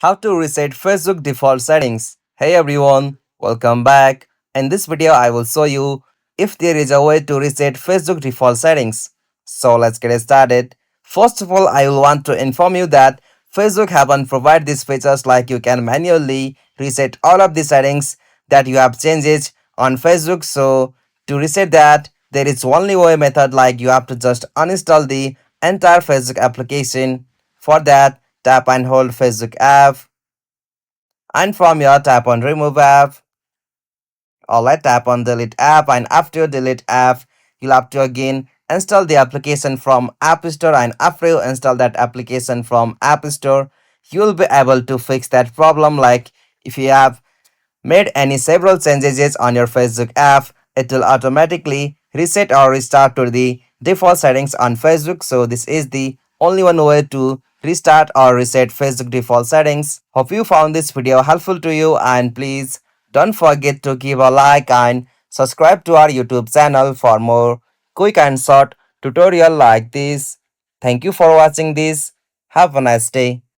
How to reset Facebook default settings. Hey everyone, welcome back. In this video, I will show you if there is a way to reset Facebook default settings. So let's get started. First of all, I will want to inform you that Facebook haven't provided these features like you can manually reset all of the settings that you have changed on Facebook. So to reset that, there is only way method like you have to just uninstall the entire Facebook application. For that, tap and hold Facebook app, and from here tap on remove app. Alright, tap on delete app, and after you delete app, you'll have to again install the application from App Store, and after you install that application from App Store, you'll be able to fix that problem. Like if you have made any several changes on your Facebook app, it will automatically reset or restart to the default settings on Facebook. So this is the only one way to restart or reset Facebook default settings. Hope you found this video helpful to you, and please don't forget to give a like and subscribe to our YouTube channel for more quick and short tutorial like this. Thank you for watching this. Have a nice day.